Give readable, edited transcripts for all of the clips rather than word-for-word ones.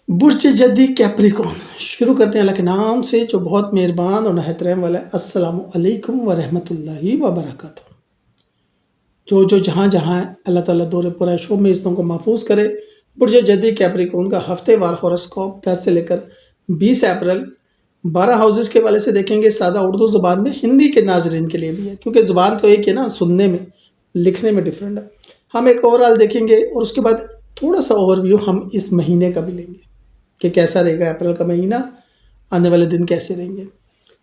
बुर्ज जदी कैप्रिकॉर्न शुरू करते हैं अल्लाह के नाम से जो बहुत मेहरबान और नहायत रहम वाला है। अस्सलामु अलैकुम व रहमतुल्लाहि व बरकातहू। जो जहाँ जहाँ है अल्लाह ताला दौरे पुरैशों में इसनों को महफूज करे। बुर्ज जदी कैप्रिकॉर्न का हफ्तेवार हॉरोस्कोप 10 से लेकर 20 अप्रैल 12 हाउसेस के वाले से देखेंगे। सादा उर्दू ज़ुबान में, हिंदी के नाजरीन के लिए भी है क्योंकि ज़ुबान तो एक है ना, सुनने में लिखने में डिफरेंट है। हम एक ओवरऑल देखेंगे और उसके बाद थोड़ा सा ओवरव्यू हम इस महीने का भी लेंगे कि कैसा रहेगा अप्रैल का महीना, आने वाले दिन कैसे रहेंगे।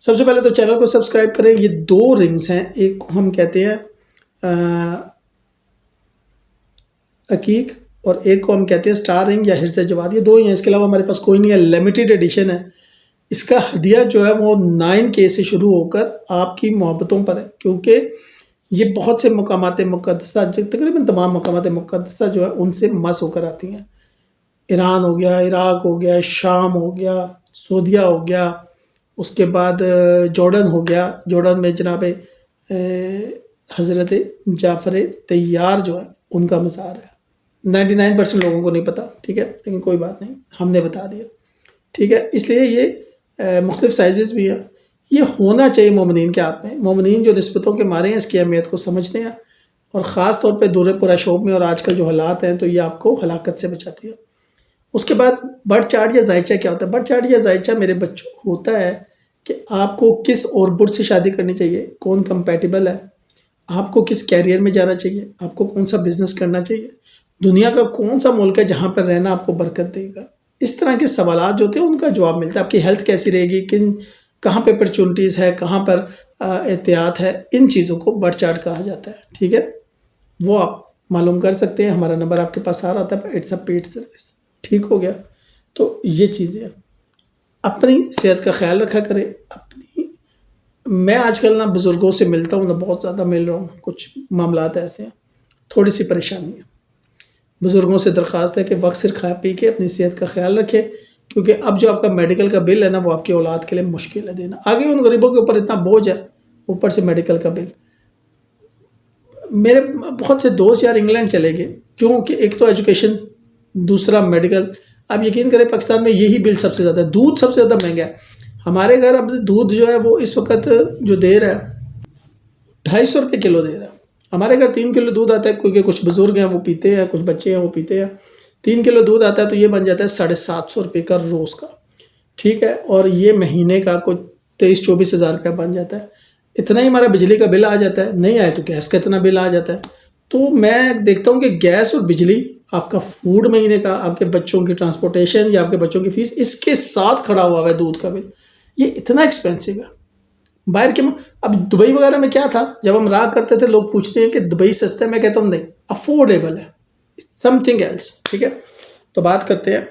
सबसे पहले तो चैनल को सब्सक्राइब करें। ये 2 रिंग्स हैं, एक को हम कहते हैं अकीक और एक को हम कहते हैं स्टार रिंग या हिर्ज़ जवाद। ये 2 ही हैं, इसके अलावा हमारे पास कोई नहीं है। लिमिटेड एडिशन है। इसका हदिया जो है वो 9K से शुरू होकर आपकी मोहब्बतों पर है क्योंकि ये बहुत से मकामात मुक़द्दसा, तकरीबन तमाम मकामात मुक़द्दसा जो है उनसे मस होकर आती हैं। ईरान हो गया, इराक हो गया, शाम हो गया, सऊदीया हो गया, उसके बाद जॉर्डन हो गया। जॉर्डन में जनाब हज़रत जाफ़र तैयार जो है उनका मज़ार है। 99% लोगों को नहीं पता, ठीक है, लेकिन कोई बात नहीं, हमने बता दिया, ठीक है। इसलिए ये मुख्तलिफ साइज़ भी हैं। ये होना चाहिए मोमिनीन के हाथ में। मोमिनीन जो निस्बतों के मारे हैं इसकी अहमियत को समझते हैं और ख़ास तौर पे दौरे पुरैशोब में और आजकल जो हालात हैं तो ये आपको हलाकत से बचाती है। उसके बाद बर्थ चार्ट या जायचा क्या होता है? बर्थ चार्ट या जायचा मेरे बच्चों होता है कि आपको किस ऑर्बिट से शादी करनी चाहिए, कौन कंपैटिबल है, आपको किस कैरियर में जाना चाहिए, आपको कौन सा बिजनेस करना चाहिए, दुनिया का कौन सा मुल्क है जहाँ पर रहना आपको बरकत देगा। इस तरह के सवालात जो होते हैं उनका जवाब मिलता है। आपकी हेल्थ कैसी रहेगी, कहाँ पे अपॉर्चुनिटीज़ है, कहाँ पर एहतियात है, इन चीज़ों को बर्थ चार्ट कहा जाता है, ठीक है। वो आप मालूम कर सकते हैं। हमारा नंबर आपके पास आ रहा होता है। इट्स अ पेड सर्विस, ठीक हो गया। तो ये चीज़ें अपनी सेहत का ख्याल रखा करें। अपनी मैं आजकल ना बुज़ुर्गों से मिलता हूँ ना, बहुत ज़्यादा मिल रहा हूँ। कुछ मामलात ऐसे हैं, थोड़ी सी परेशानी है। बुज़ुर्गों से दरख्वास्त है कि वक्त सिर खा पी के अपनी सेहत का ख्याल रखें क्योंकि अब जो आपका मेडिकल का बिल है ना वो आपकी औलाद के लिए मुश्किल है देना। आगे उन गरीबों के ऊपर इतना बोझ है, ऊपर से मेडिकल का बिल। मेरे बहुत से दोस्त यार इंग्लैंड चले गए क्योंकि एक तो एजुकेशन, दूसरा मेडिकल। आप यकीन करें पाकिस्तान में यही बिल सबसे ज़्यादा, दूध सबसे ज़्यादा महंगा है। हमारे घर अब दूध जो है वो इस वक्त जो दे रहा है 250 रुपये किलो दे रहा है। हमारे घर 3 किलो दूध आता है क्योंकि कुछ बुजुर्ग हैं वो पीते हैं, कुछ बच्चे हैं वो पीते हैं। 3 किलो दूध आता है तो ये बन जाता है 750 रुपये का रोज़ का, ठीक है। और ये महीने का कुछ 23-24 हज़ार रुपया बन जाता है। इतना ही हमारा बिजली का बिल आ जाता है, नहीं आए तो गैस का इतना बिल आ जाता है। तो मैं देखता हूँ कि गैस और बिजली, आपका फूड महीने का, आपके बच्चों की ट्रांसपोर्टेशन या आपके बच्चों की फ़ीस, इसके साथ खड़ा हुआ है दूध का बिल। ये इतना एक्सपेंसिव है बाहर के। अब दुबई वगैरह में क्या था, जब हम रहा करते थे लोग पूछते हैं कि दुबई सस्ता है, मैं कहता हूँ नहीं, अफोर्डेबल है, समथिंग एल्स, ठीक है। तो बात करते हैं।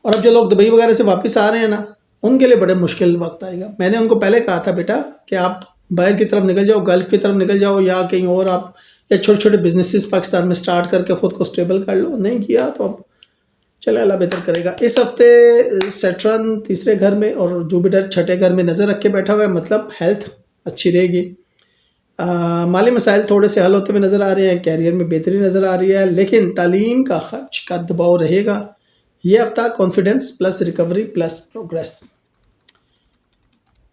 और अब जो लोग दुबई वगैरह से वापस आ रहे हैं ना, उनके लिए बड़े मुश्किल वक्त आएगा। मैंने उनको पहले कहा था बेटा कि आप बाहर की तरफ निकल जाओ, गल्फ़ की तरफ निकल जाओ या कहीं और आप, या छोटे छोटे बिजनेसेस पाकिस्तान में स्टार्ट करके ख़ुद को स्टेबल कर लो। नहीं किया तो अब चले, अल्लाह बेहतर करेगा। इस हफ्ते सैटर्न तीसरे घर में और जुपिटर छठे घर में नज़र रख के बैठा हुआ है, मतलब हेल्थ अच्छी रहेगी। माली मसाइल थोड़े से हल होते हुए नज़र आ रहे हैं, कैरियर में बेहतरी नज़र आ रही है, लेकिन तालीम का खर्च का दबाव रहेगा। ये हफ्ता confidence plus recovery plus progress.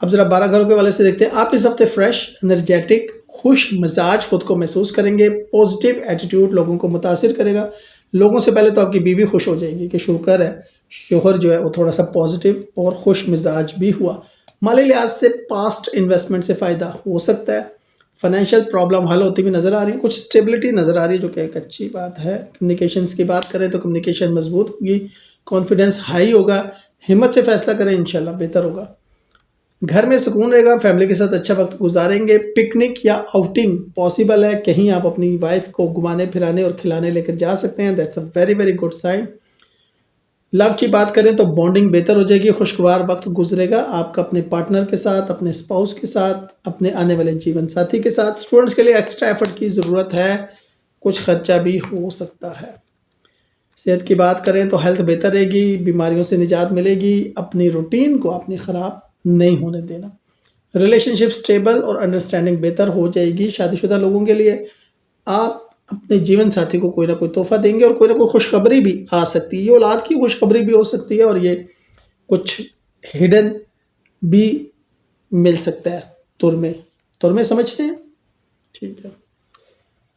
अब ज़रा 12 घरों के वाले से देखते हैं। आप इस हफ्ते फ्रेश, एनर्जेटिक, खुश मिजाज खुद को महसूस करेंगे। पॉजिटिव एटीट्यूड लोगों को मुतासिर करेगा। लोगों से पहले तो आपकी बीवी खुश हो जाएगी कि शुक्र है शोहर जो है वो थोड़ा सा पॉजिटिव और खुश मिजाज भी हुआ। माली लिहाज से पास्ट इन्वेस्टमेंट से फ़ायदा हो सकता है। फाइनेंशियल प्रॉब्लम हल होती हुई नज़र आ रही है, कुछ स्टेबिलिटी नज़र आ रही है जो कि एक अच्छी बात है। कम्युनिकेशंस की बात करें तो कम्युनिकेशन मजबूत होगी, कॉन्फिडेंस हाई होगा। हिम्मत से फैसला करें, इंशाल्लाह बेहतर होगा। घर में सुकून रहेगा, फैमिली के साथ अच्छा वक्त गुजारेंगे। पिकनिक या आउटिंग पॉसिबल है, कहीं आप अपनी वाइफ को घुमाने फिराने और खिलाने लेकर जा सकते हैं। That's a very very good sign. Love की बात करें तो बॉन्डिंग बेहतर हो जाएगी, खुशगवार वक्त गुजरेगा आपका अपने पार्टनर के साथ, अपने स्पाउस के साथ, अपने आने वाले जीवन साथी के साथ। स्टूडेंट्स के लिए एक्स्ट्रा एफर्ट की ज़रूरत है, कुछ खर्चा भी हो सकता है। सेहत की बात करें तो हेल्थ बेहतर रहेगी, बीमारियों से निजात मिलेगी। अपनी रूटीन को आपने ख़राब नहीं होने देना। रिलेशनशिप स्टेबल और अंडरस्टैंडिंग बेहतर हो जाएगी। शादीशुदा लोगों के लिए आप अपने जीवन साथी को कोई ना कोई तोहफा देंगे और कोई ना कोई खुशखबरी भी आ सकती है। ये औलाद की खुशखबरी भी हो सकती है और ये कुछ हिडन भी मिल सकता है तुर में समझते हैं। ठीक है,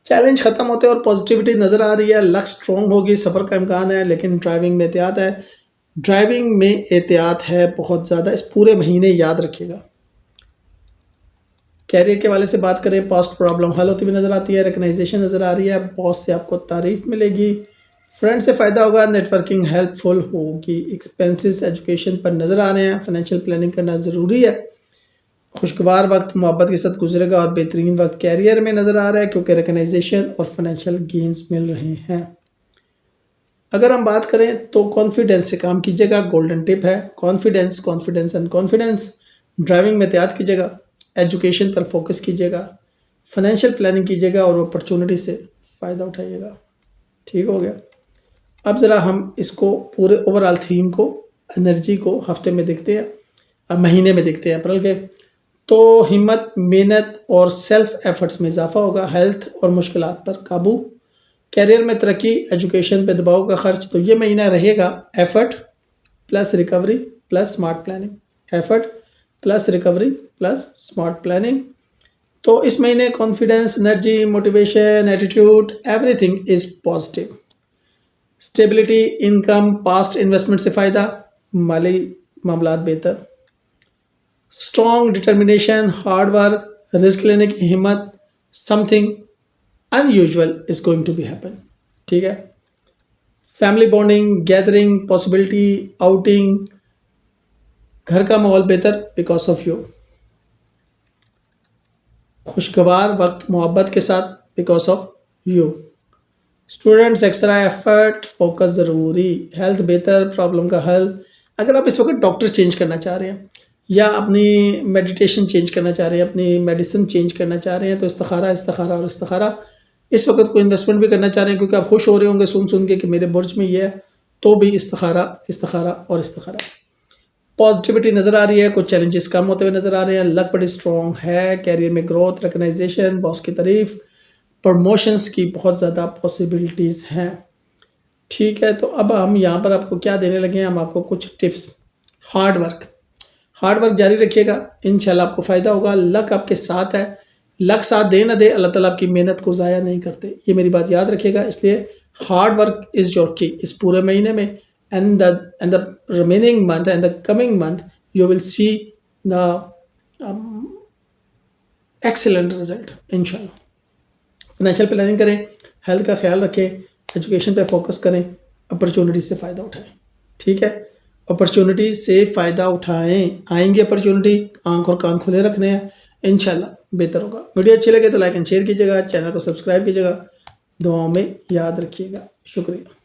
चैलेंज खत्म होते हैं और पॉजिटिविटी नज़र आ रही है। लक स्ट्रॉन्ग होगी, सफ़र का इम्कान है, लेकिन ड्राइविंग में एहतियात है। ड्राइविंग में एहतियात है बहुत ज़्यादा, इस पूरे महीने याद रखिएगा। कैरियर के वाले से बात करें, पास्ट प्रॉब्लम हल होती हुई नज़र आती है, रिकग्नाइजेशन नज़र आ रही है, बॉस से आपको तारीफ मिलेगी, फ्रेंड से फ़ायदा होगा, नेटवर्किंग हेल्पफुल होगी, एक्सपेंसेस एजुकेशन पर नज़र आ रहे हैं, फाइनेंशियल प्लानिंग करना ज़रूरी है। खुशगवार वक्त मोहब्बत के साथ गुजरेगा और बेहतरीन वक्त कैरियर में नज़र आ रहा है क्योंकि रिकग्नाइजेशन और फाइनेंशियल गेंस मिल रहे हैं। अगर हम बात करें तो कॉन्फिडेंस से काम कीजिएगा, गोल्डन टिप है। Confidence, confidence and confidence. Driving में एहतियात कीजिएगा, एजुकेशन पर फोकस कीजिएगा, फाइनेंशियल प्लानिंग कीजिएगा और अपॉर्चुनिटी से फ़ायदा उठाइएगा। ठीक हो गया। अब ज़रा हम इसको पूरे ओवरऑल थीम को, एनर्जी को हफ्ते में देखते हैं, अब महीने में देखते हैं अप्रैल के। तो हिम्मत, मेहनत और सेल्फ एफर्ट्स में इजाफा होगा, हेल्थ और मुश्किलात पर काबू, कैरियर में तरक्की, एजुकेशन पे दबाव का खर्च। तो ये महीना रहेगा effort plus recovery plus smart planning, effort plus recovery plus smart planning. तो इस महीने confidence, energy, motivation, attitude, everything is positive. Stability, income, past investment से फ़ायदा, माली मामलात बेहतर। Strong determination, hard work, risk लेने की हिम्मत, something unusual is going to be happen. ठीक है। Family bonding, gathering, possibility, outing, घर का माहौल बेहतर बिकॉज ऑफ यू। खुशगवार वक्त मोहब्बत के साथ because of you. Students, extra effort, focus ज़रूरी, हेल्थ बेहतर, प्रॉब्लम का हल। अगर आप इस वक्त डॉक्टर चेंज करना चाह रहे हैं या अपनी मेडिटेशन चेंज करना चाह रहे हैं, अपनी मेडिसिन चेंज करना चाह रहे हैं, तो इस्तिखारा, इस्तिखारा और इस्तिखारा। इस वक्त कोई इन्वेस्टमेंट भी करना चाह रहे हैं क्योंकि आप खुश हो रहे होंगे सुन के कि मेरे बुर्ज में ये है, तो भी इस्तिखारा, इस्तिखारा और इस्तिखारा। पॉजिटिविटी नज़र आ रही है, कुछ चैलेंजेस कम होते हुए नज़र आ रहे हैं, लक बड़ी स्ट्रॉन्ग है, कैरियर में ग्रोथ, रिकग्नाइजेशन, बॉस की तारीफ, प्रमोशंस की बहुत ज़्यादा पॉसिबिलिटीज़ हैं। ठीक है, तो अब हम यहाँ पर आपको क्या देने लगे हैं, हम आपको कुछ टिप्स। हार्ड वर्क जारी रखिएगा, इंशाल्लाह आपको फ़ायदा होगा। लक आपके साथ है, लक साथ दे ना दे, अल्लाह ताला आपकी मेहनत को ज़ाया नहीं करते, ये मेरी बात याद रखिएगा। इसलिए हार्ड वर्क इज़ योर की इस पूरे महीने में, and the remaining month and the coming month you will see the excellent result इंशाल्लाह। फाइनेंशियल प्लानिंग करें, हेल्थ का ख्याल रखें, एजुकेशन पे फोकस करें, अपॉर्चुनिटी से फ़ायदा उठाएं। ठीक है, अपॉर्चुनिटी से फ़ायदा उठाएं, आएंगे अपॉर्चुनिटी, आंख और कान खुले रखने हैं, इंशाल्लाह बेहतर होगा। वीडियो अच्छी लगे तो लाइक एंड शेयर कीजिएगा, चैनल को सब्सक्राइब कीजिएगा, दुआओं में याद रखिएगा। शुक्रिया।